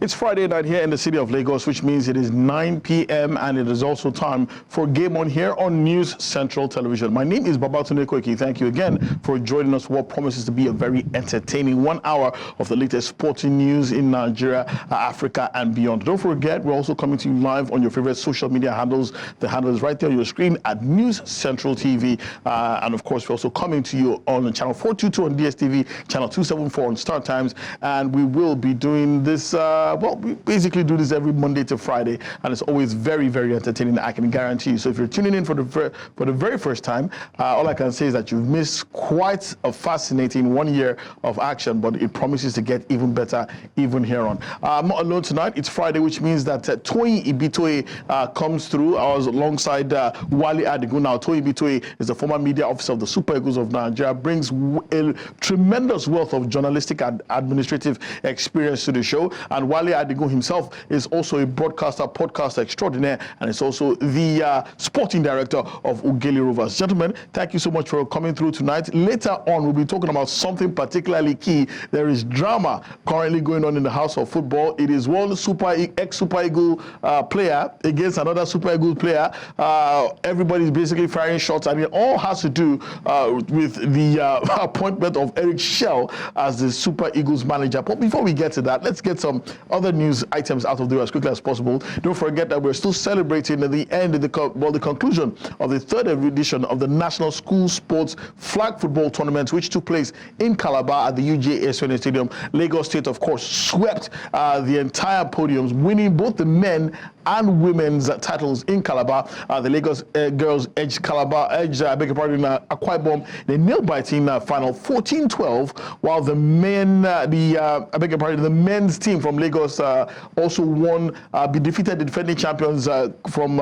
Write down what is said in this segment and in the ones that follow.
It's Friday night here in the city of Lagos, which means it is 9 p.m. and it is also time for Game On here on News Central Television. My name is Babatunde Koiki. Thank you again for joining us for what promises to be a very entertaining 1 hour of the latest sporting news in Nigeria, Africa, and beyond. Don't forget, we're also coming to you live on your favorite social media handles. The handle is right there on your screen at News Central TV. And of course, we're also coming to you on channel 422 on DSTV, channel 274 on Star Times. And we will be doing this, we basically do this every Monday to Friday, and it's always very, very entertaining, I can guarantee you. So if you're tuning in for the very first time, all I can say is that you've missed quite a fascinating 1 year of action, but it promises to get even better even here on. I'm not alone tonight. It's Friday, which means that Toyin Ibitoye comes through. I was alongside Wale Adigun. Now, Toyin Ibitoye is the former media officer of the Super Eagles of Nigeria, brings a tremendous wealth of journalistic and administrative experience to the show. And Wale Adigun himself is also a podcaster extraordinaire, and is also the sporting director of Ughelli Rovers. Gentlemen, thank you so much for coming through tonight. Later on, we'll be talking about something particularly key. There is drama currently going on in the house of football. It is one ex-Super Eagle player against another Super Eagle player. Everybody's basically firing shots, and it all has to do with the appointment of Eric Schell as the Super Eagles manager. But before we get to that, let's get some other news items out of the way as quickly as possible. Don't forget that we're still celebrating the conclusion of the third edition of the National School Sports Flag Football Tournament, which took place in Calabar at the UGA Stadium. Lagos State, of course, swept the entire podiums, winning both the men and women's titles in Calabar. The Lagos girls edged Akwa Ibom in a nail-biting final 14-12, while the the men's team from Lagos also won, defeated the defending champions from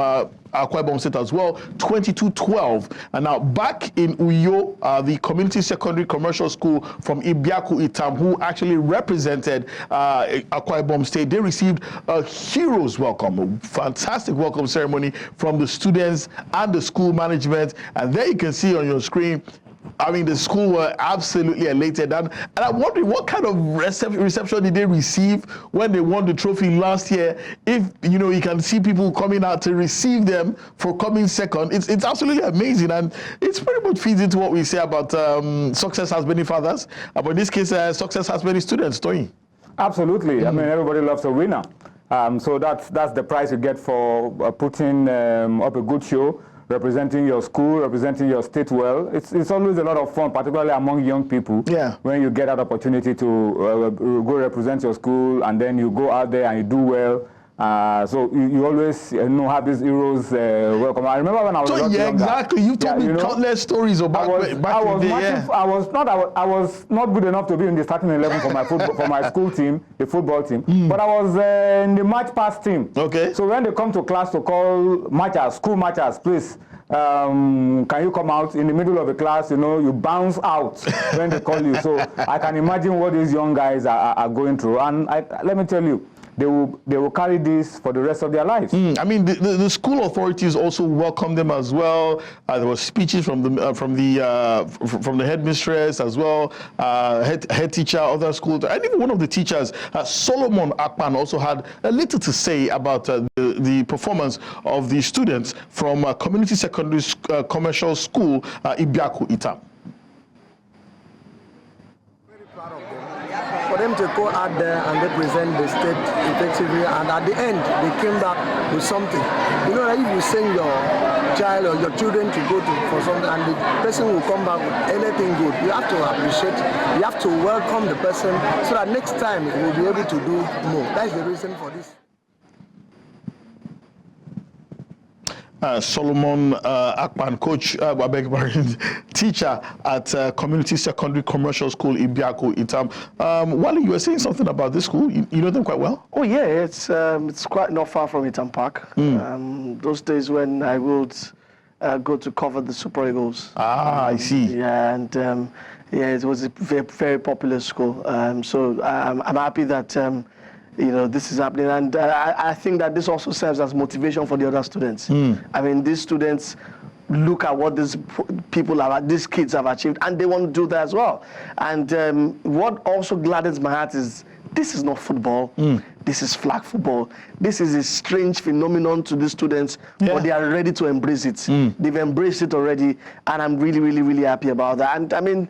Akwa Ibom State as well, 22-12. And now back in Uyo, the community secondary commercial school from Ibiaku Itam, who actually represented Akwa Ibom State, they received a hero's welcome, a fantastic welcome ceremony from the students and the school management. And there you can see on your screen, I mean, the school were absolutely elated. And I'm wondering what kind of reception did they receive when they won the trophy last year? If, you can see people coming out to receive them for coming second. It's absolutely amazing. And it's pretty much feeds into what we say about success has many fathers. But in this case, success has many students, Toyin. Absolutely. I mean, everybody loves a winner. So that's the prize you get for putting up a good show, representing your school, representing your state well. It's always a lot of fun, particularly among young people. Yeah. When you get that opportunity to go represent your school, and then you go out there and you do well. So you always have these heroes welcome. I remember when I was younger. Exactly. You told me countless stories about back in the day. I was not good enough to be in the starting 11 for my for my school team, the football team. But I was in the match pass team. Okay. So when they come to class to call matches, school matches, please, can you come out in the middle of the class? You bounce out when they call you. So I can imagine what these young guys are going through. And let me tell you, they will carry this for the rest of their lives. I mean, the school authorities also welcomed them as well. There were speeches from the headmistress as well, head teacher, other schools, and even one of the teachers, Solomon Akpan, also had a little to say about the performance of the students from Community Secondary Commercial School, Ibiaku Itam. For them to go out there and represent the state effectively, and at the end they came back with something. If you send your child or your children to go for something and the person will come back with anything good, you have to appreciate, you have to welcome the person so that next time you will be able to do more. That's the reason for this. Solomon Akpan, coach, teacher at Community Secondary Commercial School, Ibiaku Itam. Wally, you were saying something about this school. You know them quite well? Oh yeah, it's quite not far from Itam Park. Those days when I would go to cover the Super Eagles. I see. Yeah, and it was a very, very popular school. So I'm happy that this is happening, and I think that this also serves as motivation for the other students. I mean, these students look at what these kids have achieved, and they want to do that as well. And what also gladdens my heart is this is not football. This is flag football. This is a strange phenomenon to the students, but they are ready to embrace it. They've embraced it already, and I'm really, really, really happy about that. And I mean,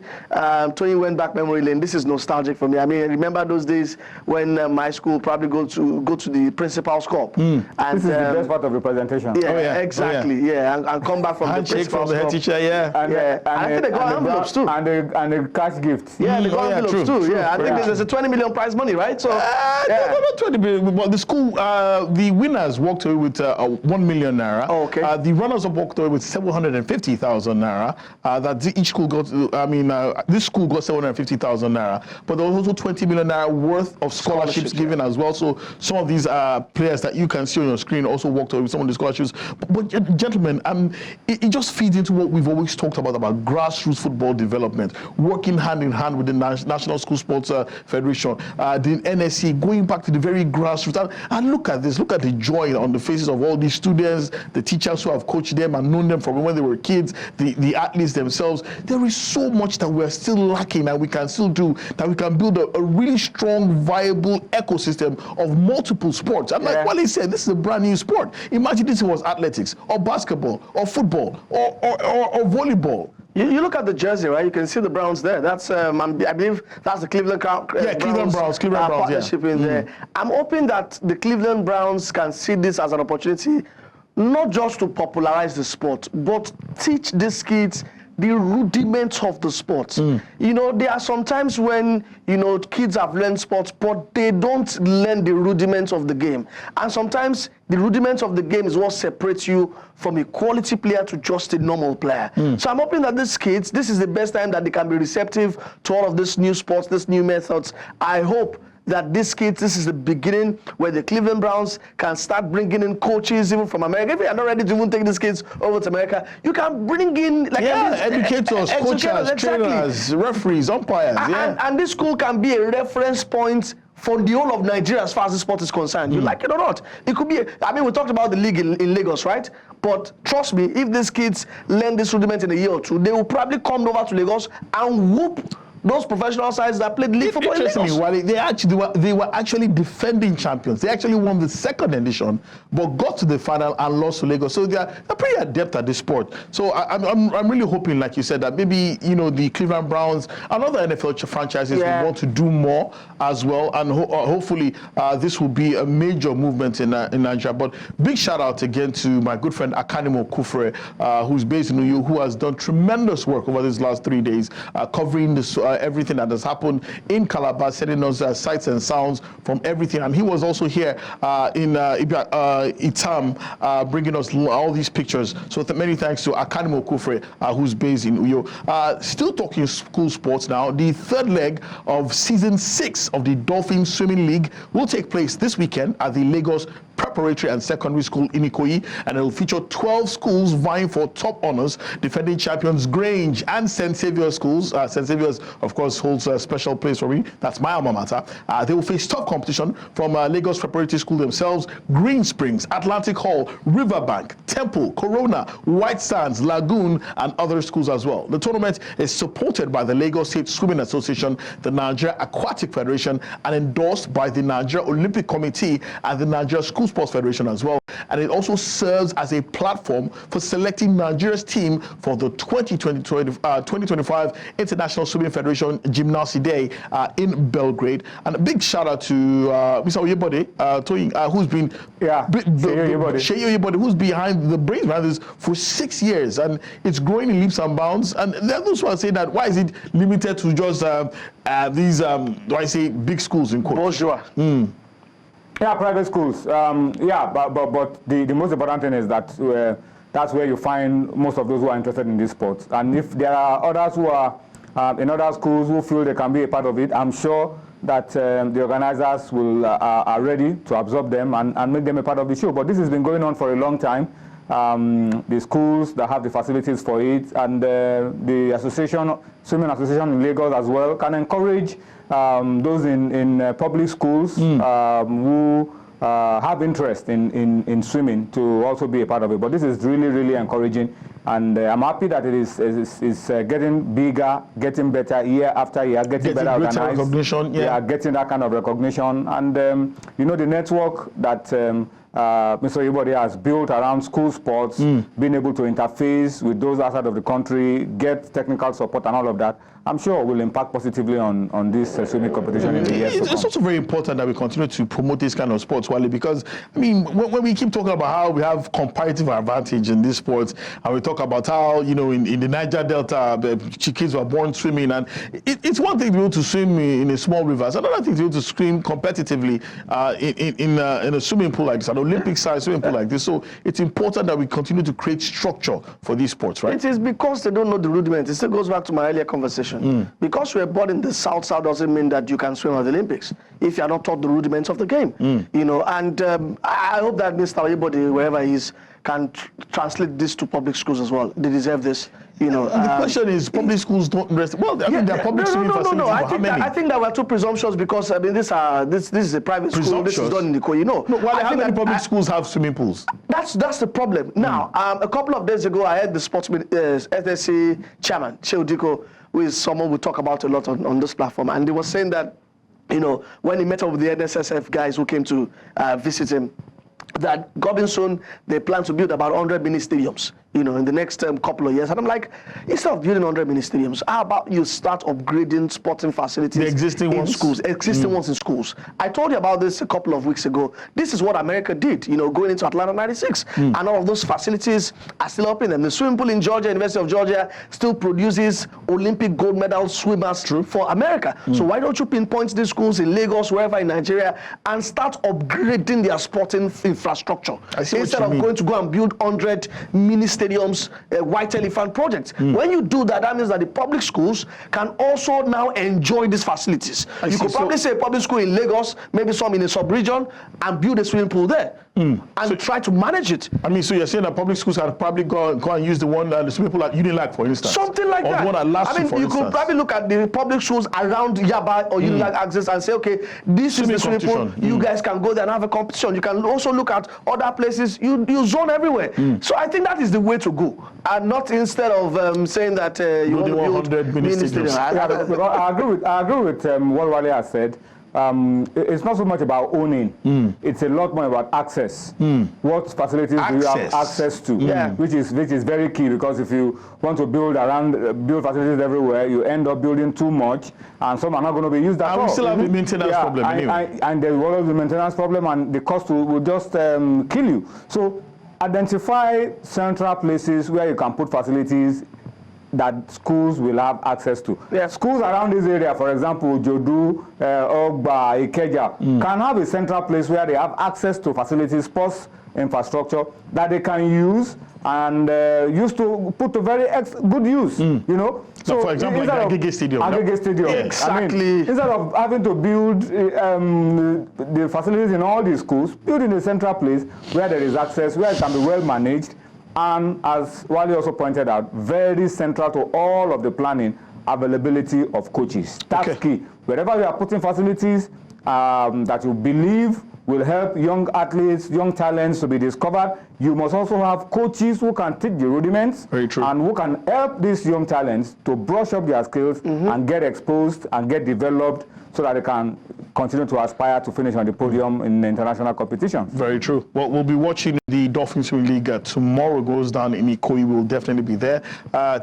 Tony went back memory lane. This is nostalgic for me. I mean, I remember those days when my school probably go to the principal's cup. And this is the best part of the presentation. Yeah, exactly. And come back from the principal's the head cup. teacher. And I think they got envelopes too. And the cash gifts. Yeah, they got envelopes too. Yeah, I think there's a 20 million prize money, right? So not 20 million, but the school, the winners walked away with 1 million naira. Oh, okay. The runners-up walked away with 750,000 naira. That each school got. This school got 750,000 naira, but there was also 20 million naira worth of scholarships given as well. So some of these players that you can see on your screen also walked away with some of the scholarships. But gentlemen, it just feeds into what we've always talked about grassroots football development, working hand in hand with the National School Sports Federation, the NSC, going back to the very grassroots. And look at this, look at the joy on the faces of all these students, the teachers who have coached them and known them from when they were kids, the athletes themselves. There is so much that we're still lacking and we can still do, that we can build a really strong, viable ecosystem of multiple sports. And like Wale said, this is a brand new sport. Imagine this was athletics, or basketball, or football, or volleyball. You look at the jersey, right? You can see the Browns there. That's I believe that's the Cleveland Cleveland Browns partnership in there. I'm hoping that the Cleveland Browns can see this as an opportunity, not just to popularize the sport, but teach these kids the rudiments of the sport. You know, there are some times when, you know, kids have learned sports, but they don't learn the rudiments of the game. And sometimes the rudiments of the game is what separates you from a quality player to just a normal player. So I'm hoping that these kids, this is the best time that they can be receptive to all of these new sports, these new methods. I hope that these kids, this is the beginning where the Cleveland Browns can start bringing in coaches even from America. If you are not ready to even take these kids over to America, you can bring in like educators, coaches, trainers, referees, umpires. And this school can be a reference point for the whole of Nigeria as far as the sport is concerned. You like it or not. It could be, I mean, we talked about the league in Lagos, right? But trust me, if these kids learn this rudiment in a year or two, they will probably come over to Lagos and whoop those professional sides that played league football in Lagos. They were actually defending champions. They actually won the second edition, but got to the final and lost to Lagos. So they're pretty adept at this sport. So I'm really hoping, like you said, that maybe, you know, the Cleveland Browns and other NFL franchises will want to do more as well, and hopefully this will be a major movement in Nigeria. But big shout out again to my good friend Akanimo Kufre, who's based in New York, who has done tremendous work over these last 3 days, covering this. Everything that has happened in Calabar, sending us sights and sounds from everything. And he was also here in Itam, bringing us all these pictures. So many thanks to Akanimo Kufre, who's based in Uyo. Still talking school sports now. The third leg of season 6 of the Dolphin Swimming League will take place this weekend at the Lagos Preparatory and Secondary School in Ikoyi, and it will feature 12 schools vying for top honors, defending champions Grange and St. Saviour's schools. St. Saviour's, of course, holds a special place for me. That's my alma mater. They will face tough competition from Lagos Preparatory School themselves, Green Springs, Atlantic Hall, Riverbank, Temple, Corona, White Sands, Lagoon, and other schools as well. The tournament is supported by the Lagos State Swimming Association, the Nigeria Aquatic Federation, and endorsed by the Nigeria Olympic Committee and the Nigeria School Sports Federation as well. And it also serves as a platform for selecting Nigeria's team for the 2025 International Swimming Federation Gymnasiade in Belgrade. And a big shout out to Mr. Oyebode, who's been who's behind the brains behind this for 6 years, and it's growing in leaps and bounds. And those who are saying that, why is it limited to just these big schools in quotes? Bourgeois. Yeah, private schools. But the most important thing is that that's where you find most of those who are interested in these sports. And if there are others who are in other schools who feel they can be a part of it, I'm sure that the organizers are ready to absorb them and make them a part of the show. But this has been going on for a long time. The schools that have the facilities for it, and the swimming association in Lagos as well, can encourage those in public schools who have interest in swimming to also be a part of it. But this is really, really encouraging. And I'm happy that it is getting bigger, getting better year after year, getting better organized. Recognition, yeah. Getting that kind of recognition. And, the network that Mr. Ibode has built around school sports, being able to interface with those outside of the country, get technical support and all of that, I'm sure will impact positively on this swimming competition in the years to come. It's also very important that we continue to promote this kind of sports, Wale, because, I mean, when we keep talking about how we have comparative advantage in these sports, and we talk about how, in the Niger Delta, the kids were born swimming, and it's one thing to be able to swim in a small river. It's another thing to be able to swim competitively in a swimming pool like this, an Olympic-sized swimming pool like this. So it's important that we continue to create structure for these sports, right? It is because they don't know the rudiments. It still goes back to my earlier conversation. Because we are born in the South doesn't mean that you can swim at the Olympics if you are not taught the rudiments of the game. And I hope that Mr. Ibode, wherever he is, can translate this to public schools as well. They deserve this. The question is, public schools don't rest. Well, I mean, there are public swimming facilities. No. I think that we're too presumptuous because I mean, this is a private school. This is done in the co. No, how many public schools have swimming pools? That's the problem. Now, a couple of days ago, I heard the sportsman, SSC chairman, Diko, who is someone we talk about a lot on this platform, and he was saying that, when he met up with the NSSF guys who came to visit him, that Gobinson, they plan to build about 100 mini stadiums, in the next couple of years. And I'm like, instead of building 100 mini stadiums, how about you start upgrading sporting facilities the existing in ones? Schools, existing ones in schools. I told you about this a couple of weeks ago. This is what America did, going into Atlanta 96. And all of those facilities are still up in them. The swimming pool in Georgia, University of Georgia, still produces Olympic gold medal swimmers for America. So why don't you pinpoint these schools in Lagos, wherever in Nigeria, and start upgrading their sporting infrastructure instead of going to go and build 100 mini stadiums, white elephant projects. When you do that, that means that the public schools can also now enjoy these facilities. You could probably say a public school in Lagos, maybe some in a sub-region, and build a swimming pool there. And try to manage it. I mean, so you're saying that public schools have probably go and use the one, the swimming pool that Unilag, for instance? Something like that. Or the one at last, I mean, you could probably look at the public schools around Yaba or Unilag access and say, okay, this is the swimming pool. You guys can go there and have a competition. You can also look at other places. You zone everywhere. So I think that is the way to go. And not instead of saying that you want to build 100 mini stadiums. I agree with what Wale has said. It's not so much about owning. It's a lot more about access. What facilities do you have access to? Which is very key, because if you want to build facilities everywhere, you end up building too much, and some are not going to be used at all. And we still have the maintenance problem anyway. And there will be the maintenance problem, and the cost will just kill you. So identify central places where you can put facilities that schools will have access to. Schools around this area, for example, Jodu, Ogba, Ikeja, can have a central place where they have access to facilities, sports infrastructure that they can use and use to put to very good use, So for example, like the Agege Stadium. Agege Stadium. Exactly. I mean, instead of having to build the facilities in all these schools, build in a central place where there is access, where it can be well managed, and as Wale also pointed out, very central to all of the planning, availability of coaches. That's key. Wherever you are putting facilities that you believe will help young athletes, young talents to be discovered, you must also have coaches who can teach the rudiments and who can help these young talents to brush up their skills and get exposed and get developed so that they can continue to aspire to finish on the podium in the international competition. Very true. Well, we'll be watching the Dolphin Swimming League tomorrow. Goes down in Ikoyi. We'll definitely be there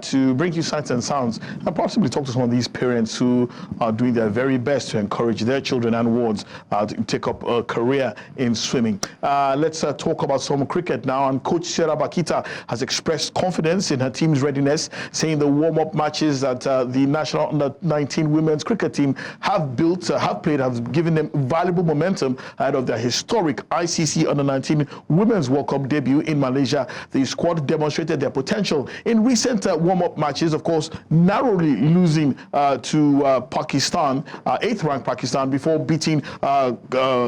to bring you sights and sounds and possibly talk to some of these parents who are doing their very best to encourage their children and wards to take up a career in swimming. Let's talk about some cricket now. And Coach Sarah Bhakita has expressed confidence in her team's readiness, saying the warm-up matches that the national under-19 women's cricket team have played have given them valuable momentum ahead of their historic ICC Under-19 Women's World Cup debut in Malaysia. The squad demonstrated their potential in recent warm-up matches, of course, narrowly losing to Pakistan, 8th-ranked Pakistan, before beating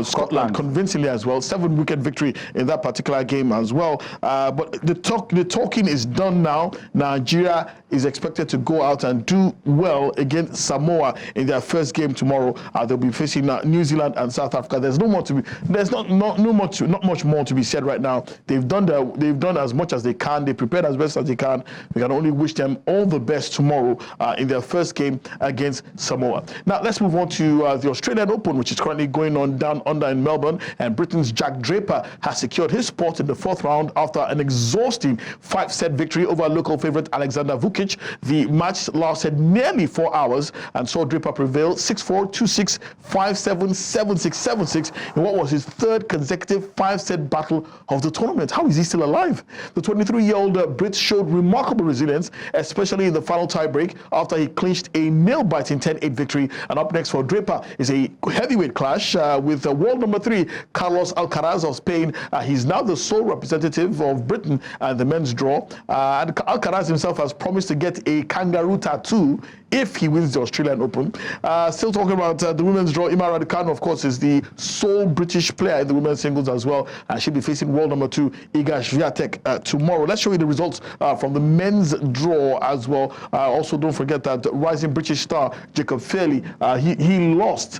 Scotland convincingly as well. 7-wicket victory in that particular game as well. But the talking is done now. Nigeria is expected to go out and do well against Samoa in their first game tomorrow. They'll be facing between New Zealand and South Africa. There's no more to be. There's not much more to be said right now. They've done as much as they can. They prepared as best as they can. We can only wish them all the best tomorrow in their first game against Samoa. Now let's move on to the Australian Open, which is currently going on down under in Melbourne, and Britain's Jack Draper has secured his spot in the fourth round after an exhausting 5-set victory over local favourite Alexander Zverev. The match lasted nearly 4 hours and saw Draper prevail 6-4, 2-6, 5-7, 7-6, 7-6 in what was his third consecutive 5-set battle of the tournament. How is he still alive? The 23-year-old Brit showed remarkable resilience, especially in the final tiebreak after he clinched a nail-biting 10-8 victory. And up next for Draper is a heavyweight clash with world number 3 Carlos Alcaraz of Spain. He's now the sole representative of Britain at the men's draw. And Alcaraz himself has promised to get a kangaroo tattoo if he wins the Australian Open. Still talking about the women's draw, Ima Raducanu, of course, is the sole British player in the women's singles as well. She'll be facing world number 2 Iga Swiatek tomorrow. Let's show you the results from the men's draw as well. Also, don't forget that rising British star Jacob Fearnley, he lost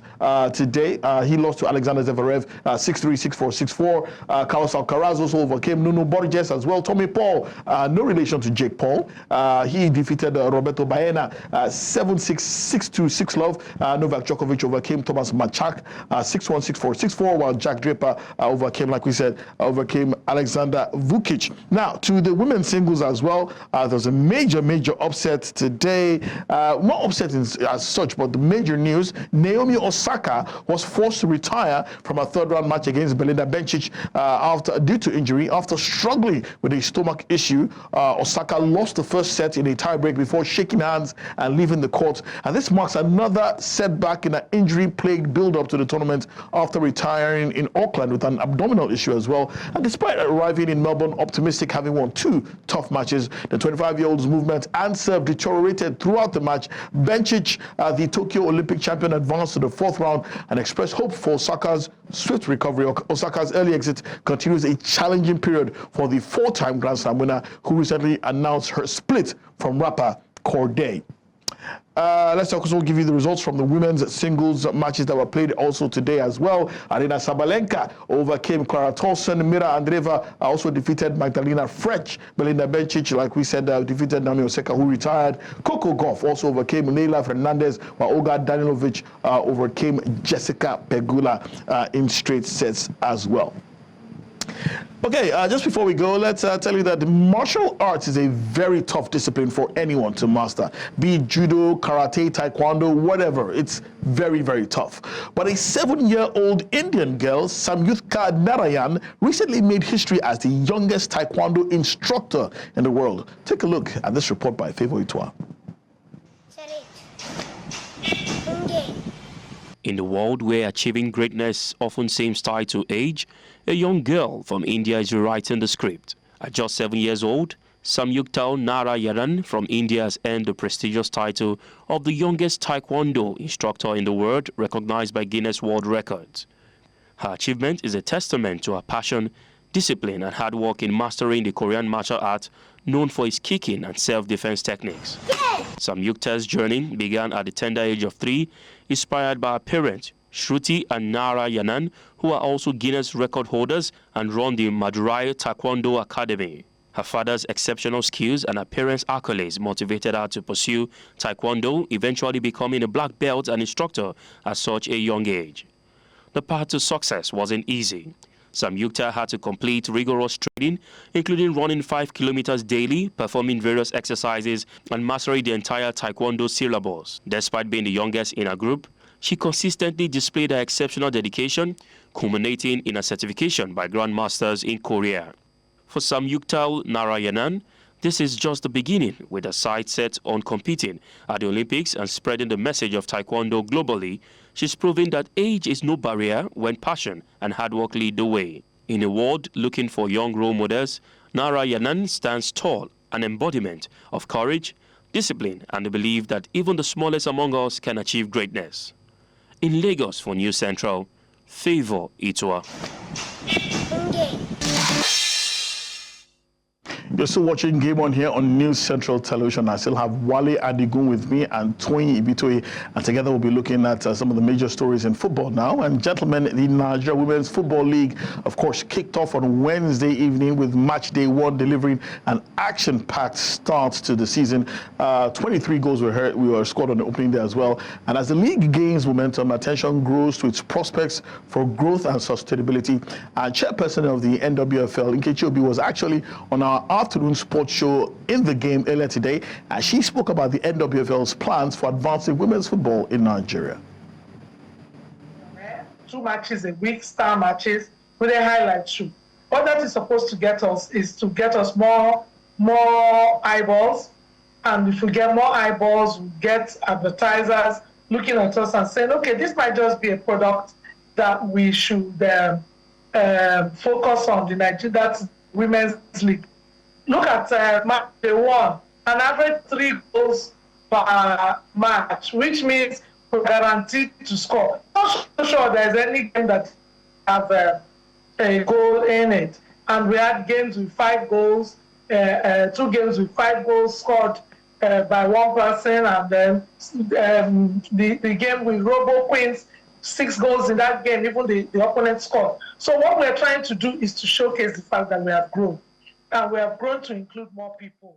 today. He lost to Alexander Zverev 6-3, 6-4, 6-4. Carlos Alcaraz also overcame Nuno Borges as well. Tommy Paul, no relation to Jake Paul. He defeated Roberto Baena 7-6, 6-2, 6-love. Novak Djokovic overcame Thomas Machak 6-1, 6-4, 6-4, while Jack Draper overcame, like we said, Alexander Vukic. Now, to the women's singles as well, there's a major upset today. Not upset as such, but the major news, Naomi Osaka was forced to retire from a third-round match against Belinda Bencic due to injury. After struggling with a stomach issue, Osaka lost the first set in a tiebreak before shaking hands and leaving the court. And this marks another setback in an injury-plagued build-up to the tournament after retiring in Auckland with an abdominal issue as well. And despite arriving in Melbourne optimistic, having won 2 tough matches, the 25-year-old's movement and serve deteriorated throughout the match. Bencic, the Tokyo Olympic champion, advanced to the fourth round and expressed hope for Osaka's swift recovery. Osaka's early exit continues a challenging period for the 4-time Grand Slam winner, who recently announced her split from rapper Corday. Let's also give you the results from the women's singles matches that were played also today as well. Arina Sabalenka overcame Clara Tolson. Mira Andreeva also defeated Magdalena Frech. Belinda Bencic, like we said, defeated Naomi Osaka, who retired. Coco Gauff also overcame Leila Fernandez, while Olga Danilovic overcame Jessica Pegula in straight sets as well. Okay, just before we go, let's tell you that martial arts is a very tough discipline for anyone to master. Be it judo, karate, taekwondo, whatever. It's very tough. But a 7-year-old Indian girl, Samyuktha Narayanan, recently made history as the youngest taekwondo instructor in the world. Take a look at this report by Favor Itwa. In the world where achieving greatness often seems tied to age, a young girl from India is rewriting the script. At just 7 years old, Samyuktha Narayanan from India has earned the prestigious title of the youngest taekwondo instructor in the world, recognized by Guinness World Records. Her achievement is a testament to her passion, discipline and hard work in mastering the Korean martial art known for its kicking and self-defense techniques. Samyuktha's journey began at the tender age of 3, inspired by her parents, Shruti and Narayanan, who are also Guinness record holders and run the Madurai Taekwondo Academy. Her father's exceptional skills and her parents' accolades motivated her to pursue Taekwondo, eventually becoming a black belt and instructor at such a young age. The path to success wasn't easy. Samyuktha had to complete rigorous training, including running 5 kilometers daily, performing various exercises, and mastering the entire Taekwondo syllabus. Despite being the youngest in her group, she consistently displayed her exceptional dedication, culminating in a certification by grandmasters in Korea. For Samyuktha Narayanan, this is just the beginning, with her sights set on competing at the Olympics and spreading the message of Taekwondo globally. She's proving that age is no barrier when passion and hard work lead the way. In a world looking for young role models, Narayanan stands tall, an embodiment of courage, discipline, and the belief that even the smallest among us can achieve greatness. In Lagos for News Central, Favor Itwa. You're still watching Game On here on News Central Television. I still have Wale Adigun with me and Toyin Ibitoye, and together we'll be looking at some of the major stories in football now. And gentlemen, the Nigeria Women's Football League, of course, kicked off on Wednesday evening with match day 1 delivering an action-packed start to the season. 23 goals were scored on the opening day as well. And as the league gains momentum, attention grows to its prospects for growth and sustainability. And chairperson of the NWFL, Nkechi Obi, was actually on our afternoon sports show in the game earlier today, and she spoke about the NWFL's plans for advancing women's football in Nigeria. 2 matches a week, star matches with a highlight show. What that is supposed to get us is to get us more eyeballs, and if we get more eyeballs, we get advertisers looking at us and saying, okay, this might just be a product that we should focus on. That's Women's League. Look at match day 1, an average 3 goals per match, which means we're guaranteed to score. Not sure there's any game that have a goal in it. And we had games with 5 goals, 2 games with 5 goals scored by 1 person, and then the game with Robo Queens, 6 goals in that game, even the opponent scored. So what we're trying to do is to showcase the fact that we have grown. And we have grown to include more people.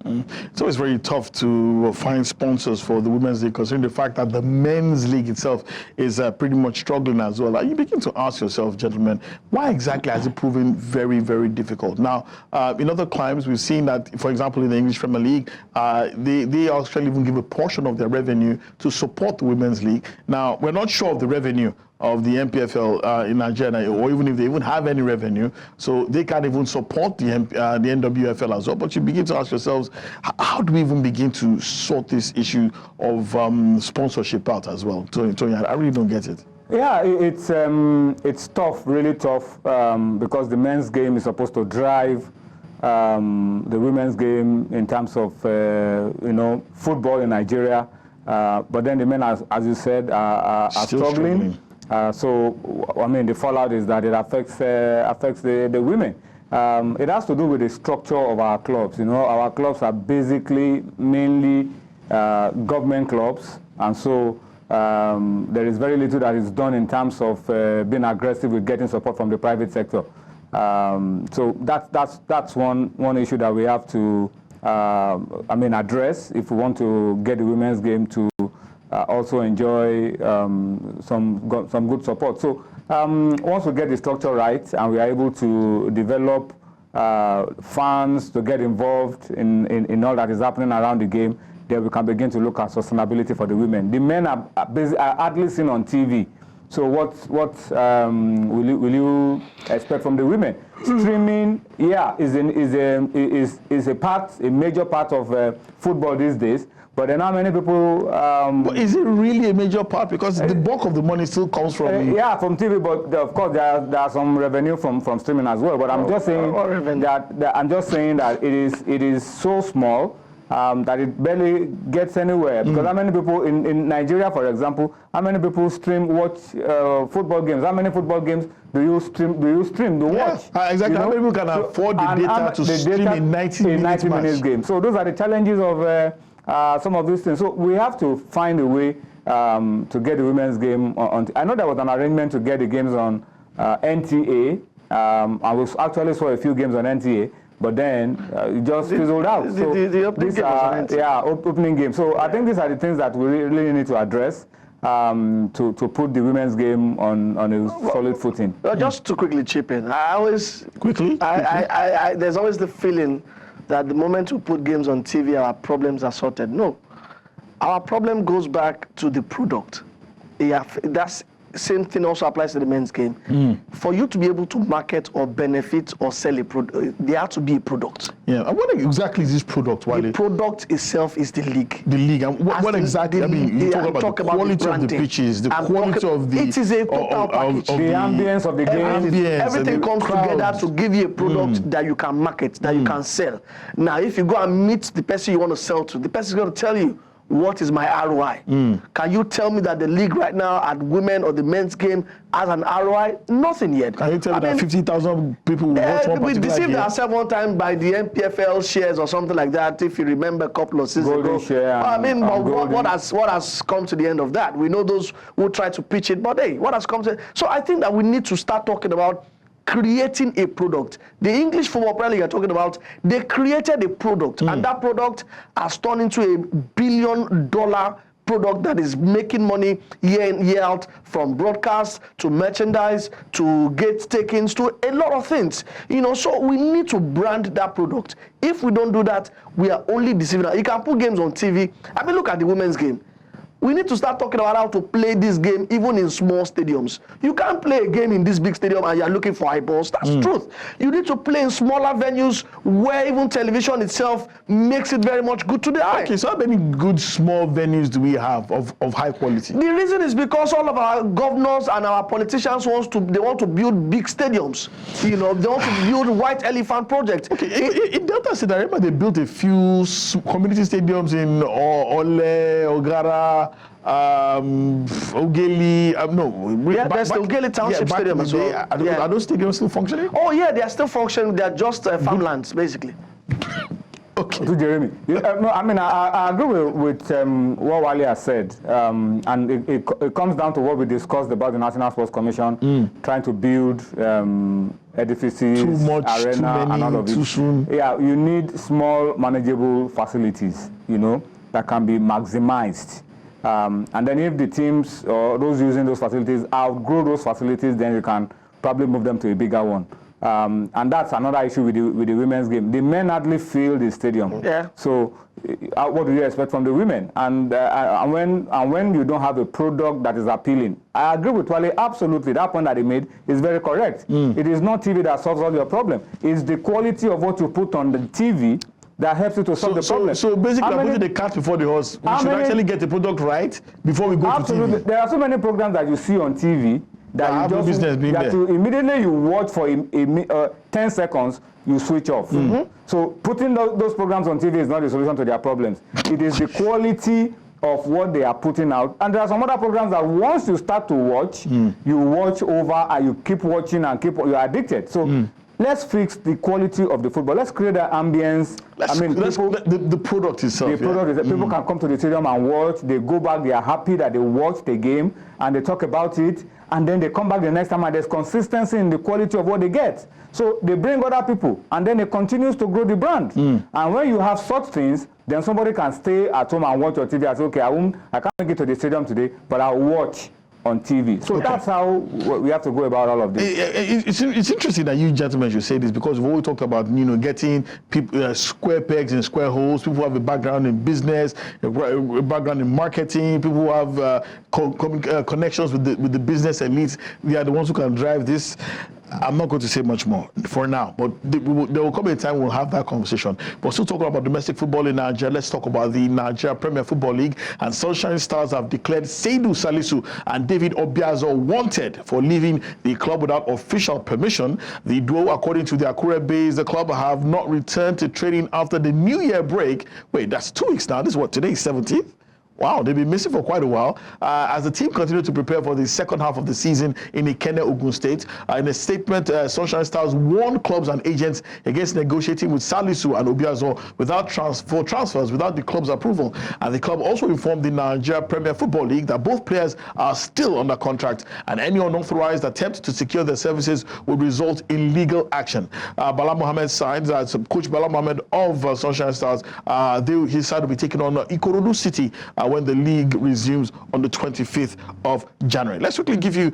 It's always very tough to find sponsors for the Women's League, considering the fact that the Men's League itself is pretty much struggling as well. You begin to ask yourself, gentlemen, why exactly has it proven very, very difficult? Now, in other climes, we've seen that, for example, in the English Premier League, they actually even give a portion of their revenue to support the Women's League. Now, we're not sure of the revenue of the NPFL in Nigeria, or even if they even have any revenue, so they can't even support the NWFL as well. But you begin to ask yourselves, how do we even begin to sort this issue of sponsorship out as well? Tony, I really don't get it. Yeah, it's tough, really tough, because the men's game is supposed to drive the women's game in terms of football in Nigeria, but then the men, as you said, are struggling. So, I mean, the fallout is that it affects the women. It has to do with the structure of our clubs. Our clubs are basically mainly government clubs, and so there is very little that is done in terms of being aggressive with getting support from the private sector. So that's one issue that we have to address if we want to get the women's game to also enjoy some good support. So once we get the structure right and we are able to develop funds to get involved in all that is happening around the game, then we can begin to look at sustainability for the women. The men are hardly seen on TV. So what will you expect from the women? Streaming, yeah, is a major part of football these days. But then how many people... but is it really a major part? Because the bulk of the money still comes from... yeah, from TV, but of course there are some revenue from streaming as well. But I'm just saying that it is so small that it barely gets anywhere. Because how many people in Nigeria, for example, how many people watch football games? How many football games do you stream to watch? Exactly. How many people can afford the data to stream a 90 minutes game? So those are the challenges of some of these things. So we have to find a way to get the women's game on. I know there was an arrangement to get the games on NTA. I actually saw a few games on NTA, but then it just fizzled out. So the opening game was on NTA. Opening game. So I think these are the things that we really need to address to put the women's game on a solid footing. Well, just to quickly chip in, there's always the feeling that the moment we put games on TV, our problems are sorted. No. Our problem goes back to the product. That's same thing also applies to the men's game. For you to be able to market or benefit or sell a product, there has to be a product. Yeah, and what exactly is this product, Wale? The product itself is the league. The league, and what exactly? I mean, you talk about the quality of the pitches, the quality of the... It is a total package. The ambience of the game. Everything comes together to give you a product that you can market, that you can sell. Now, if you go and meet the person you want to sell to, the person is going to tell you what is my ROI? Can you tell me that the league right now at women or the men's game has an ROI? Nothing yet. Can you tell me that 50,000 people will watch one we particular deceived game? ourselves one time by the MPFL shares or something like that, if you remember a couple of seasons ago. Share I mean, what has come to the end of that? We know those who try to pitch it, but hey, what has come to... So I think that we need to start talking about creating a product. The English Football Premier League are talking about, they created a product, and that product has turned into $1 billion product that is making money year in, year out, from broadcast to merchandise to gate takings to a lot of things. You know, so we need to brand that product. If we don't do that, we are only deceiving. You can put games on TV. I mean, look at the women's game. We need to start talking about how to play this game even in small stadiums. You can't play a game in this big stadium and you're looking for eyeballs. That's truth. You need to play in smaller venues where even television itself makes it very much good to the eye. Okay, so how many good small venues do we have of high quality? The reason is because all of our governors and our politicians want to build big stadiums. You know, they want to build white elephant projects. Okay, in Delta State, I remember they built a few community stadiums in Ole, Ogara, Ogeli, there's the Ogeli Township Stadium as well. Are those stadiums still functioning? Oh yeah, they are still functioning. They are just farmlands, basically. Okay. To Jeremy. No, I mean, I agree with what Wale has said. And it comes down to what we discussed about the National Sports Commission trying to build edifices, too much, arena, too many, and all of it. too soon. Yeah, you need small, manageable facilities, you know, that can be maximized. And then if the teams or those using those facilities outgrow those facilities, then you can probably move them to a bigger one. And that's another issue with the women's game. The men hardly fill the stadium. Yeah. So what do you expect from the women? And when you don't have a product that is appealing, I agree with Wale, absolutely. That point that he made is very correct. It is not TV that solves all your problem. It's the quality of what you put on the TV that helps you to solve the problem. So basically, putting the cart before the horse. We should actually get the product right before we go to TV. There are so many programs that you see on TV that you immediately you watch for 10 seconds, you switch off. So putting those programs on TV is not the solution to their problems. It is the quality of what they are putting out. And there are some other programs that once you start to watch, you watch over and you keep watching and you're addicted. So let's fix the quality of the football. Let's create the ambience. The product itself. The product is people can come to the stadium and watch. They go back. They are happy that they watched the game and they talk about it. And then they come back the next time and there's consistency in the quality of what they get. So they bring other people and then it continues to grow the brand. And when you have such things, then somebody can stay at home and watch your TV and say, okay, I can't make it to the stadium today, but I'll watch on TV. So that's how we have to go about all of this. It's interesting that you gentlemen should say this, because we've always talked about, you know, getting people square pegs in square holes, people who have a background in business, a background in marketing, people who have connections with the business elites. They are the ones who can drive this. I'm not going to say much more for now, but there will come a time we'll have that conversation. But still talking about domestic football in Nigeria, let's talk about the Nigeria Premier Football League. And Sunshine Stars have declared Seydou Salisu and David Obiazo wanted for leaving the club without official permission. The duo, according to the Akure base, the club have not returned to training after the New Year break. Wait, that's 2 weeks now. This is what, today is 17th? Wow, they've been missing for quite a while as the team continued to prepare for the second half of the season in Ikenne, Ogun State. In a statement, Sunshine Stars warned clubs and agents against negotiating with Salisu and Obiazo for transfers without the club's approval. And the club also informed the Nigeria Premier Football League that both players are still under contract and any unauthorized attempt to secure their services would result in legal action. Bala Mohammed signed, Coach Bala Mohammed of Sunshine Stars, his side will be taking on Ikorodu City when the league resumes on the 25th of January. Let's quickly give you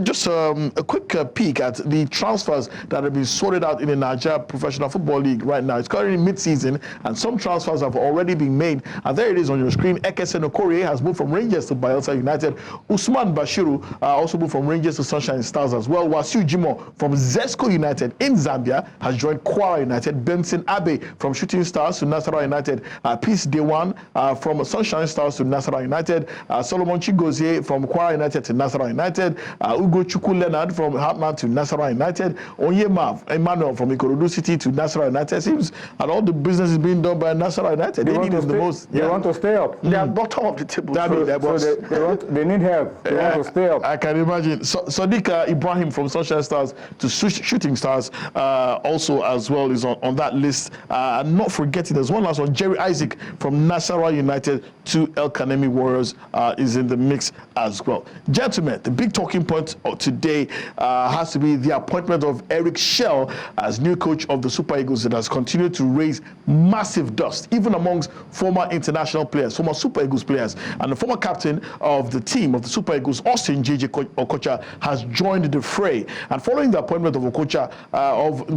just a quick peek at the transfers that have been sorted out in the Nigeria Professional Football League right now. It's currently mid-season, and some transfers have already been made. And there it is on your screen. Ekese Okoye has moved from Rangers to Bayelsa United. Usman Bashiru also moved from Rangers to Sunshine Stars as well. Wasiu Jimo from Zesco United in Zambia has joined Kwara United. Benson Abe from Shooting Stars to Nasarawa United. Peace Dewan from Sunshine Stars to Nasarawa United. Solomon Chigozie from Kwara United to Nasarawa United. Ugo Chukwu Leonard from Hartman to Nasarawa United. Onyema Emmanuel from Ikorodu City to Nasarawa United. Seems and all the business is being done by Nasarawa United. They need the most. They want to stay up. They are bottom of the table. They need help. They want to stay up. I can imagine. Sadiqa Ibrahim from Sunshine Stars to Shooting Stars also as well is on that list. And not forgetting, there's one last one. Jerry Isaac from Nasarawa United to El Kanemi Warriors is in the mix as well. Gentlemen, the big talking point of today has to be the appointment of Eric Schell as new coach of the Super Eagles. That has continued to raise massive dust, even amongst former international players, former Super Eagles players, and the former captain of the team of the Super Eagles, Austin Okocha, has joined the fray. And following the appointment of Okocha,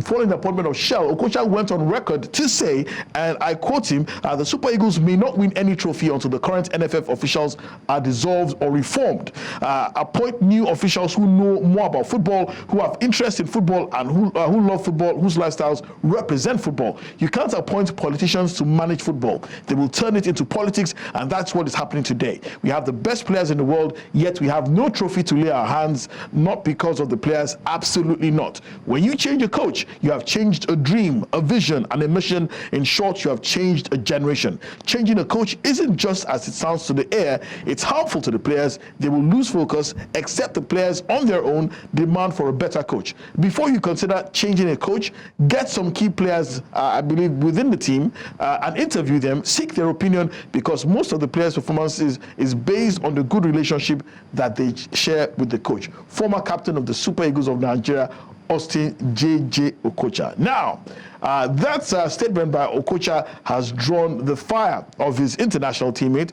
following the appointment of Schell, Okocha went on record to say, and I quote him, the Super Eagles may not win any trophy until the current NFF officials are dissolved or reformed. Appoint new officials who know more about football, who have interest in football, and who love football, whose lifestyles represent football. You can't appoint politicians to manage football. They will turn it into politics, and that's what is happening today. We have the best players in the world, yet we have no trophy to lay our hands, not because of the players, absolutely not. When you change a coach, you have changed a dream, a vision, and a mission. In short, you have changed a generation. Changing a coach isn't just as it sounds to the air, it's harmful to the players. They will lose focus, except the players on their own demand for a better coach. Before you consider changing a coach, get some key players, I believe, within the team and interview them, seek their opinion, because most of the players' performances is based on the good relationship that they share with the coach. Former captain of the Super Eagles of Nigeria, Austin J.J. Okocha. Now, that statement by Okocha has drawn the fire of his international teammate,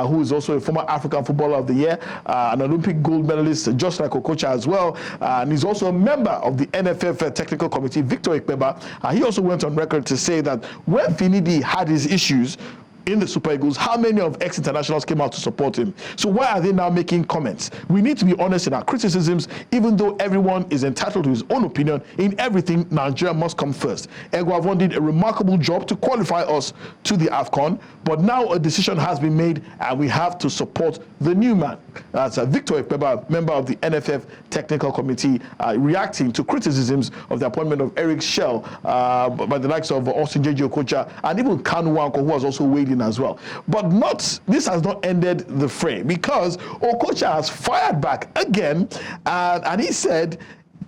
who is also a former African Footballer of the Year, an Olympic gold medalist, just like Okocha as well. And he's also a member of the NFF Technical Committee, Victor Ikpeba. He also went on record to say that when Finidi had his issues in the Super Eagles, how many of ex-internationals came out to support him? So why are they now making comments? We need to be honest in our criticisms, even though everyone is entitled to his own opinion. In everything, Nigeria must come first. Egwavon did a remarkable job to qualify us to the AFCON, but now a decision has been made and we have to support the new man. That's Victor Ikpeba, member of the NFF Technical Committee, reacting to criticisms of the appointment of Eric Schell by the likes of Austin J.J. Okocha and even Kanu Wanko, who was also weighed in as well. But this has not ended the fray, because Okocha has fired back again, and he said,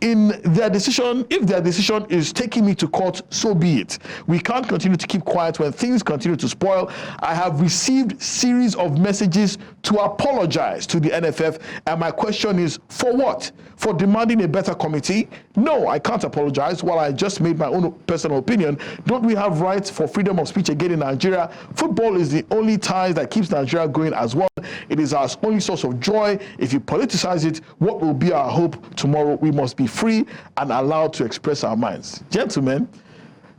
in their decision, if their decision is taking me to court, so be it. We can't continue to keep quiet when things continue to spoil. I have received series of messages to apologize to the NFF, and my question is, for what? For demanding a better committee? No, I can't apologize. While I just made my own personal opinion, don't we have rights for freedom of speech again in Nigeria? Football is the only tie that keeps Nigeria going as one. It is our only source of joy. If you politicize it, what will be our hope tomorrow? We must be free and allowed to express our minds. Gentlemen,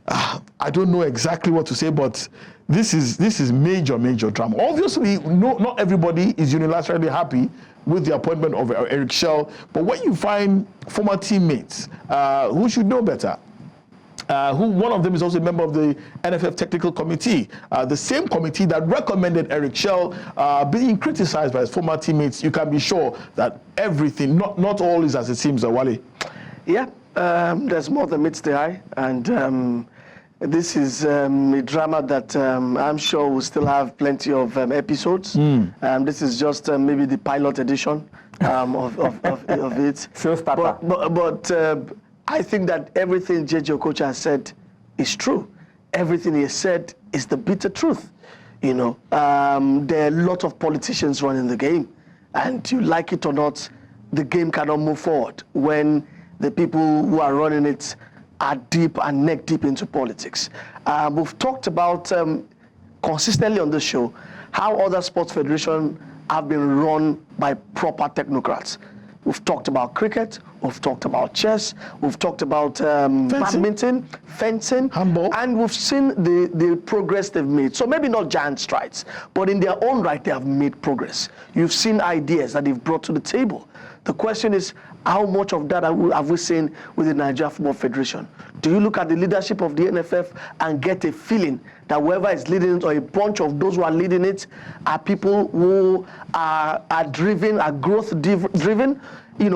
I don't know exactly what to say, but this is major drama. Obviously, not everybody is unilaterally happy with the appointment of Eric Schell, but when you find former teammates who should know better, one of them is also a member of the NFF Technical Committee, the same committee that recommended Eric Schell, being criticized by his former teammates, you can be sure that everything, not all is as it seems, Wale. Yeah, there's more than meets the eye, and this is a drama that I'm sure will still have plenty of episodes. This is just maybe the pilot edition of it. But I think that everything J.J. Okocha has said is true. Everything he has said is the bitter truth. You know, there are a lot of politicians running the game, and you like it or not, the game cannot move forward when the people who are running it are deep and neck deep into politics. We've talked about consistently on this show how other sports federations have been run by proper technocrats. We've talked about cricket, we've talked about chess, we've talked about badminton, fencing, handball, and we've seen the progress they've made. So maybe not giant strides, but in their own right, they have made progress. You've seen ideas that they've brought to the table. The question is, how much of that have we seen with the Nigeria Football Federation? Do you look at the leadership of the NFF and get a feeling that whoever is leading it, or a bunch of those who are leading it, are people who are driven, are growth driven? he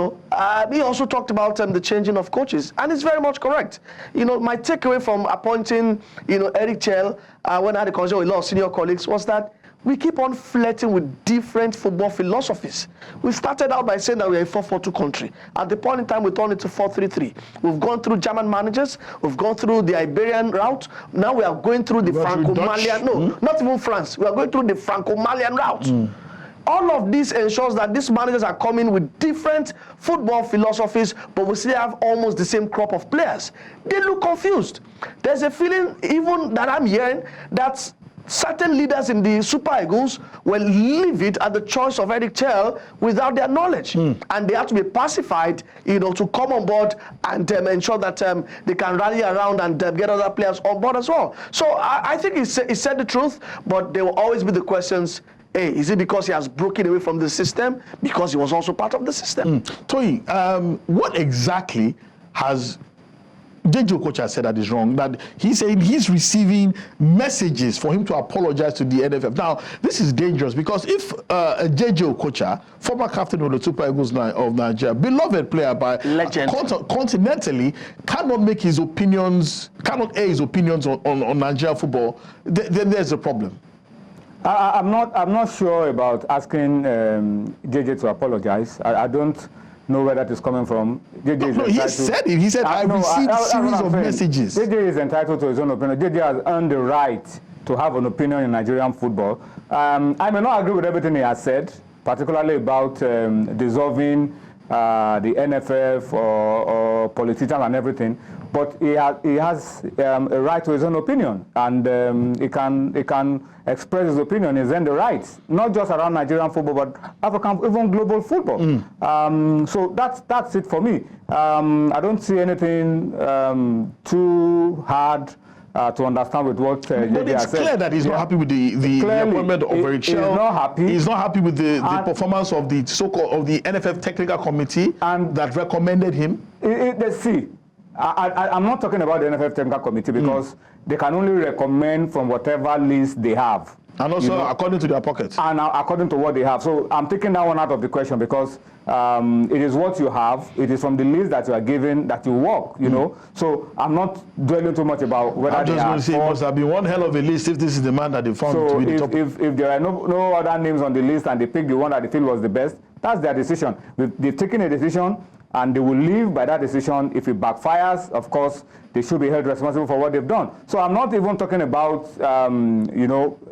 also talked about the changing of coaches, and it's very much correct. My takeaway from appointing, Eric Chell, when I had a conversation with a lot of senior colleagues, was that we keep on flirting with different football philosophies. We started out by saying that we're a 4-4-2 country. At the point in time, we turned it to 4-3-3. We've gone through German managers. We've gone through the Iberian route. Now we are going through the Franco-Malian. No, not even France. We are going through the Franco-Malian route. All of this ensures that these managers are coming with different football philosophies, but we still have almost the same crop of players. They look confused. There's a feeling, even that I'm hearing, that certain leaders in the Super Eagles will leave it at the choice of Eric Chell without their knowledge. And they have to be pacified, to come on board and ensure that they can rally around and get other players on board as well. So I think he said the truth, but there will always be the questions. Hey, is it because he has broken away from the system? Because he was also part of the system. Toyi, what exactly has JJ Okocha said that is wrong? That he's saying he's receiving messages for him to apologize to the NFF. Now, this is dangerous because if JJ Okocha, former captain of the Super Eagles of Nigeria, beloved player by legend, continentally, cannot make his opinions, cannot air his opinions on Nigeria football, then there's a problem. I'm not sure about asking JJ to apologize. I don't know where that is coming from. JJ he said it. He said, I received a series of messages. JJ is entitled to his own opinion. JJ has earned the right to have an opinion in Nigerian football. I may not agree with everything he has said, particularly about dissolving the NFF or politicians and everything. But he has a right to his own opinion, and he can express his opinion. He's earned the right, not just around Nigerian football, but African, even global football. So that's it for me. I don't see anything too hard to understand with what but it's clear that he's not happy with the appointment of Eric Chell. He's not happy. He's not happy with the performance of the so-called of the NFF technical committee and that recommended him. Let's see. I'm not talking about the NFF technical committee because they can only recommend from whatever list they have. And also according to their pockets. And according to what they have. So I'm taking that one out of the question because it is what you have. It is from the list that you are given that you work, So I'm not dwelling too much about whether I'm just going to say it must have been one hell of a list if this is the man that they found to be the top. If there are no other names on the list and they pick the one that they feel was the best, that's their decision. They've taken a decision and they will live by that decision. If it backfires, of course, they should be held responsible for what they've done. So I'm not even talking about,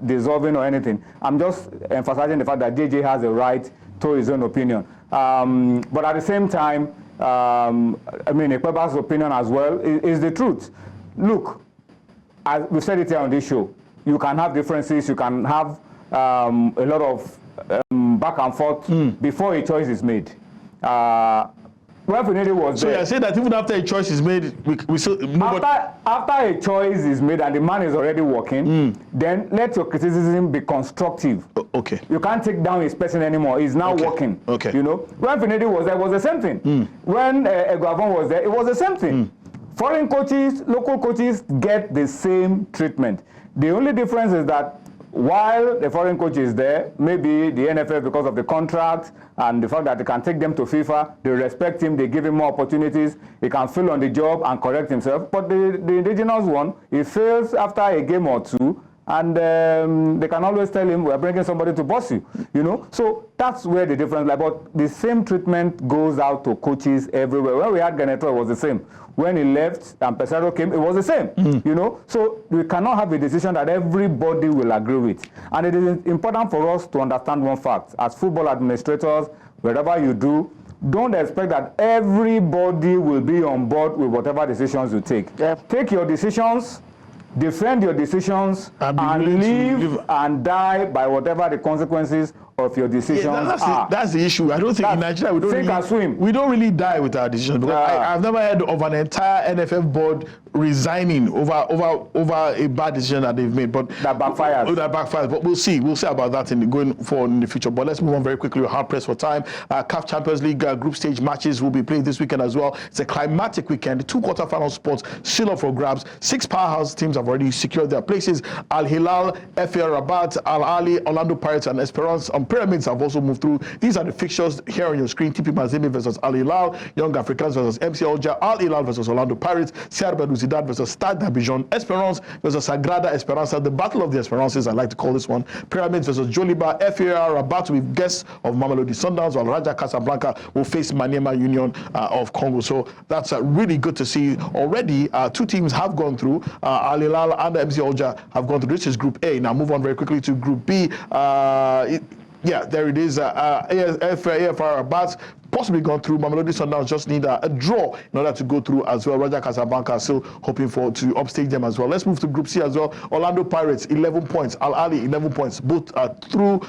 dissolving or anything. I'm just emphasizing the fact that JJ has a right to his own opinion. But at the same time, Ekpeba's opinion as well is the truth. Look, as we said it here on this show, you can have differences, you can have a lot of back and forth before a choice is made. Was so I say that even after a choice is made, we still after a choice is made and the man is already working, then let your criticism be constructive. Okay. You can't take down his person anymore. He's now working. Okay. When Finidi was there, it was the same thing. When Eguavon was there, it was the same thing. Foreign coaches, local coaches get the same treatment. The only difference is that while the foreign coach is there, maybe the NFF, because of the contract and the fact that they can take them to FIFA, they respect him, they give him more opportunities, he can fill on the job and correct himself. But the indigenous one, he fails after a game or two, and they can always tell him, we're bringing somebody to boss you, So that's where the difference lies. But the same treatment goes out to coaches everywhere. When we had Geneto, it was the same. When he left and Pesaro came, it was the same, So we cannot have a decision that everybody will agree with. And it is important for us to understand one fact. As football administrators, wherever you do, don't expect that everybody will be on board with whatever decisions you take. Take your decisions, defend your decisions, and live and die by whatever the consequences of your decisions are. That's the issue. I don't think in Nigeria we don't really die with our decisions, because I've never heard of an entire NFF board resigning over a bad decision that they've made. But that backfires. But we'll see about that going forward in the future. But let's move on very quickly. We're hard pressed for time. CAF Champions League group stage matches will be played this weekend as well. It's a climatic weekend. 2 quarterfinal spots still up for grabs. 6 powerhouse teams have already secured their places. Al Hilal, FAR Rabat, Al Ali, Orlando Pirates, and Esperance round. Pyramids have also moved through. These are the fixtures here on your screen. TP Mazembe versus Al Hilal, Young Africans versus MC Alger, Al Hilal versus Orlando Pirates, Sarah Bhakita versus Stade d'Abidjan, Esperance versus Sagrada Esperanza, the Battle of the Esperances, I like to call this one. Pyramids versus Joliba, FAR Rabat with guests of Mamelodi Sundowns, while Raja Casablanca will face Maniema Union of Congo. So that's really good to see. Already, 2 teams have gone through. Al Hilal and MC Alger have gone through. This is Group A. Now move on very quickly to Group B. Yeah, there it is. AFR Rabat possibly gone through. Mamelodi Sundowns just need a draw in order to go through as well. Raja Casablanca still hoping to upstage them as well. Let's move to Group C as well. Orlando Pirates, 11 points. Al Ahly, 11 points. Both through.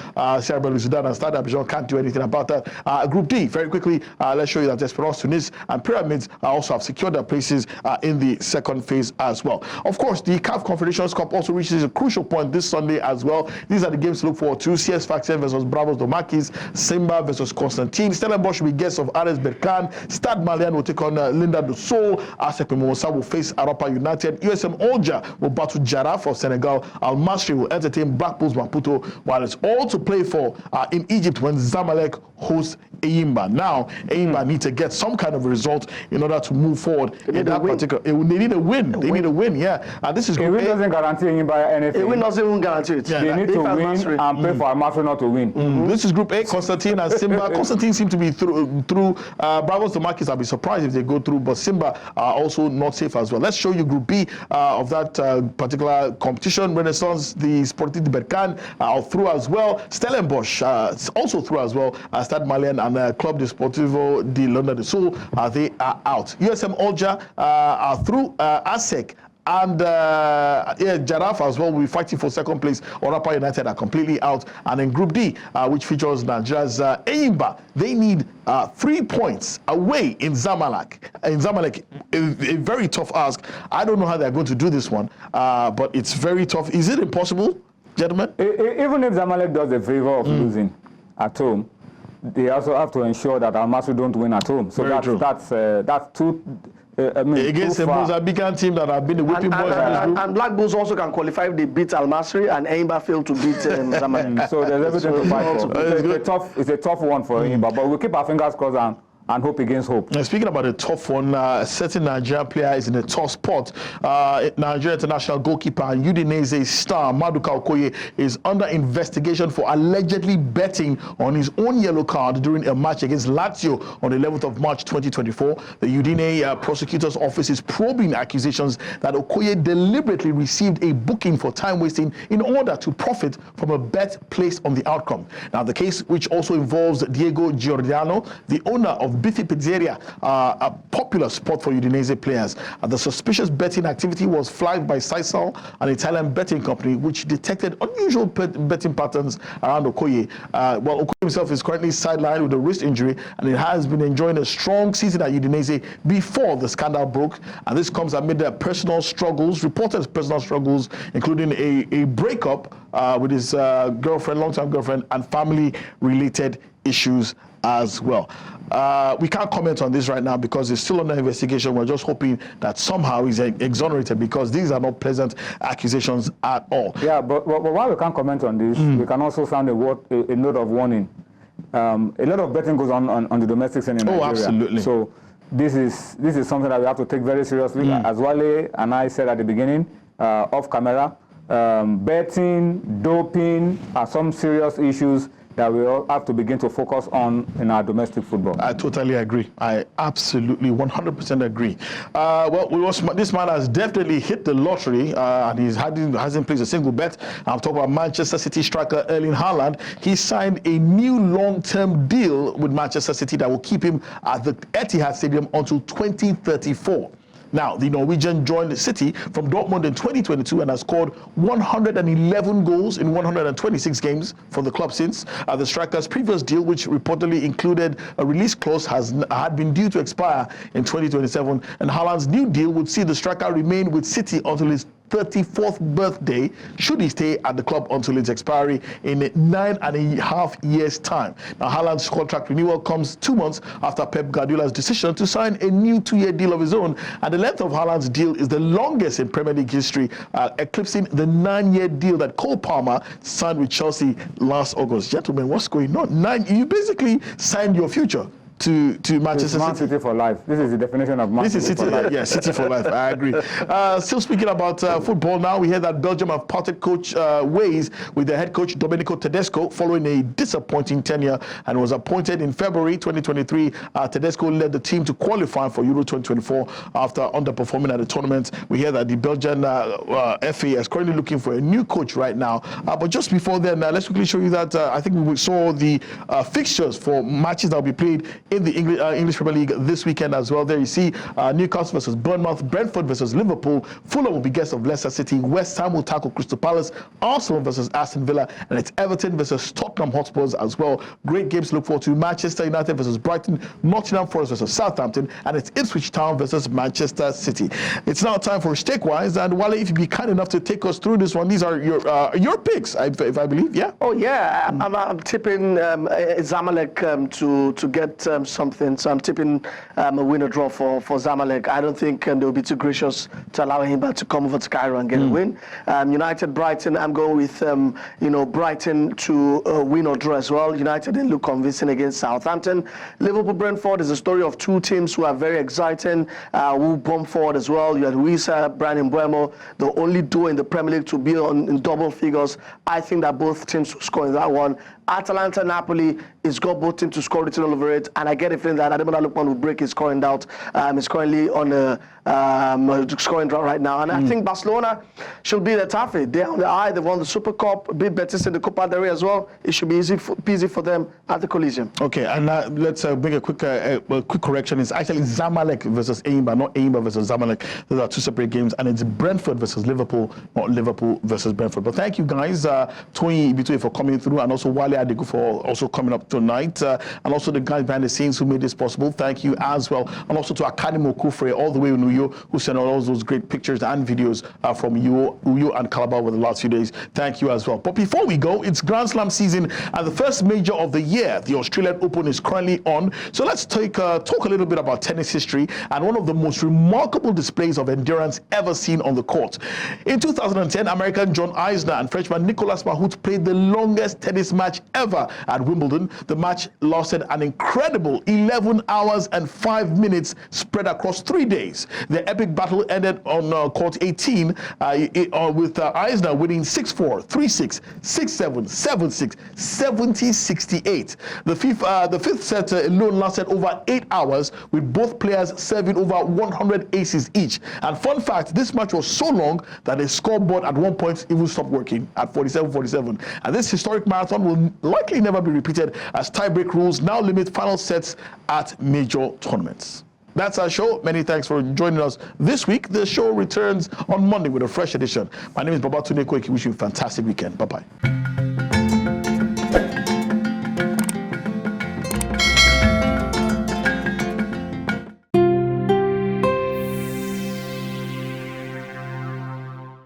Sarah Bhakita and Stade d'Abidjan can't do anything about that. Group D, very quickly, let's show you that Esperance Tunis and Pyramids also have secured their places in the second phase as well. Of course, the CAF Confederations Cup also reaches a crucial point this Sunday as well. These are the games to look forward to. CS Sfaxien versus Bravos do Maquis, Simba versus Constantine, Stellenbosch will be guests of RS Berkane, Stade Malien will take on Linda do Sol, ASEC Mimosa will face Arapa United, USM Alger will battle Jaraf of Senegal, Al Masry will entertain Black Bulls Maputo, while it's all to play for in Egypt when Zamalek hosts Eyimba. Now, Eyimba need to get some kind of result in order to move forward in that particular. They need a win. They need a win, yeah. And this is a win doesn't guarantee Eyimba anything. A win doesn't even guarantee it. Yeah, they need to win and pray for Al-Masry not to win. This is Group A, Constantine and Simba. Constantine seem to be through. Bravos do Maquis, I'll be surprised if they go through, but Simba are also not safe as well. Let's show you Group B of that particular competition. Renaissance, the Sporting de Berkane are through as well. Stellenbosch also through as well. Stade Malien and Club Desportivo de London de Sul, they are out. USM Alger are through. ASEC and Jaraf as well will be fighting for second place. Orapa United are completely out. And in Group D, which features Nigeria's Eyimba, they need 3 points away in Zamalek. In Zamalek, a very tough ask. I don't know how they're going to do this one, but it's very tough. Is it impossible, gentlemen? Even if Zamalek does the favor of losing at home, they also have to ensure that Al-Masry don't win at home. So that's two. Against a Mozambican team that have been the whipping boys in this group. And Black Bulls also can qualify if they beat Al Masry and Eyimba failed to beat Zamalek. So there's everything to fight for. It's a tough one for Eyimba, but we'll keep our fingers crossed and hope against hope. Now, speaking about a tough one, a certain Nigerian player is in a tough spot. Nigeria international goalkeeper and Udinese star Maduka Okoye is under investigation for allegedly betting on his own yellow card during a match against Lazio on the 11th of March 2024. The Udinese prosecutor's office is probing accusations that Okoye deliberately received a booking for time wasting in order to profit from a bet placed on the outcome. Now, the case, which also involves Diego Giordano, the owner of Bifi Pizzeria, a popular spot for Udinese players. The suspicious betting activity was flagged by Sisal, an Italian betting company, which detected unusual betting patterns around Okoye. Okoye himself is currently sidelined with a wrist injury, and it has been enjoying a strong season at Udinese before the scandal broke. And this comes amid their personal struggles, reported personal struggles, including a breakup with his girlfriend, long-time girlfriend, and family-related issues as well. We can't comment on this right now because it's still under investigation. We're just hoping that somehow he's exonerated, because these are not pleasant accusations at all. Yeah, but while we can't comment on this, we can also sound a note of warning. A lot of betting goes on the domestic scene in Nigeria. Oh, absolutely. So this is something that we have to take very seriously. As Wale and I said at the beginning, off camera, betting, doping are some serious issues that we all have to begin to focus on in our domestic football. I totally agree. I absolutely 100% agree. This man has definitely hit the lottery, and he hasn't placed a single bet. I'm talking about Manchester City striker Erling Haaland. He signed a new long-term deal with Manchester City that will keep him at the Etihad Stadium until 2034. Now, the Norwegian joined City from Dortmund in 2022 and has scored 111 goals in 126 games for the club since. The striker's previous deal, which reportedly included a release clause, had been due to expire in 2027. And Haaland's new deal would see the striker remain with City until his 34th birthday should he stay at the club until its expiry in 9.5 years' time. Now, Haaland's contract renewal comes 2 months after Pep Guardiola's decision to sign a new 2-year deal of his own, and the length of Haaland's deal is the longest in Premier League history, eclipsing the 9-year deal that Cole Palmer signed with Chelsea last August. Gentlemen, what's going on? You basically signed your future to Manchester Man City. City for life. This is the definition of Man City for life. Yeah, City for life. I agree. Still speaking about football now, we hear that Belgium have parted coach ways with their head coach Domenico Tedesco following a disappointing tenure, and was appointed in February 2023. Tedesco led the team to qualify for Euro 2024 after underperforming at the tournament. We hear that the Belgian FA is currently looking for a new coach right now. But just before then, let's quickly show you that I think we saw the fixtures for matches that will be played in the English Premier League this weekend as well. There you see Newcastle versus Bournemouth, Brentford versus Liverpool, Fulham will be guests of Leicester City, West Ham will tackle Crystal Palace, Arsenal versus Aston Villa, and it's Everton versus Tottenham Hotspurs as well. Great games to look forward to. Manchester United versus Brighton, Nottingham Forest versus Southampton, and it's Ipswich Town versus Manchester City. It's now time for Stakewise, and Wale, if you'd be kind enough to take us through this one, these are your picks, if I believe, yeah? Oh, yeah. I'm tipping Zamalek to get something. So I'm tipping a win or draw for Zamalek. I don't think they'll be too gracious to allow him back to come over to Cairo and get a win. United Brighton, I'm going with Brighton to win or draw as well. United didn't look convincing against Southampton. Liverpool Brentford is a story of two teams who are very exciting, who bomb forward as well. You had Wisa, Brian Mbeumo, the only duo in the Premier League to be in double figures. I think that both teams will score in that one. Atalanta Napoli is got both teams to score written all over it, and I get a feeling that Ademola Lookman will break his scoring doubt. He's currently on a scoring drought right now, and I think Barcelona should be the toughie. They're on the eye. They won the Super Cup, beat Betis in the Copa del Rey as well. It should be easy for them at the Coliseum. Okay, and let's make a quick correction. It's actually Zamalek versus Eimba, not Eimba versus Zamalek. Those are two separate games, and it's Brentford versus Liverpool, not Liverpool versus Brentford. But thank you guys, Tony Ibitoye, for coming through, and also Wale Adigu for also coming up tonight, and also the guys behind the scenes who made this possible. Thank you as well, and also to Akademo Kufre all the way in Uyo, who sent all those great pictures and videos from Uyo and Calabar over the last few days. Thank you as well. But before we go, it's Grand Slam season, and the first major of the year, the Australian Open, is currently on. So let's talk a little bit about tennis history and one of the most remarkable displays of endurance ever seen on the court. In 2010, American John Isner and Frenchman Nicolas Mahut played the longest tennis match ever at Wimbledon. The match lasted an incredible 11 hours and 5 minutes spread across 3 days. The epic battle ended on court 18 with Isner winning 6-4, 3-6, 6-7, 7-6, 70-68. The fifth set alone lasted over 8 hours, with both players serving over 100 aces each. And fun fact, this match was so long that the scoreboard at one point even stopped working at 47-47. And this historic marathon will likely never be repeated, as tie-break rules now limit final sets at major tournaments. That's our show. Many thanks for joining us this week. The show returns on Monday with a fresh edition. My name is Babatunde Koiki. Wish you a fantastic weekend. Bye-bye.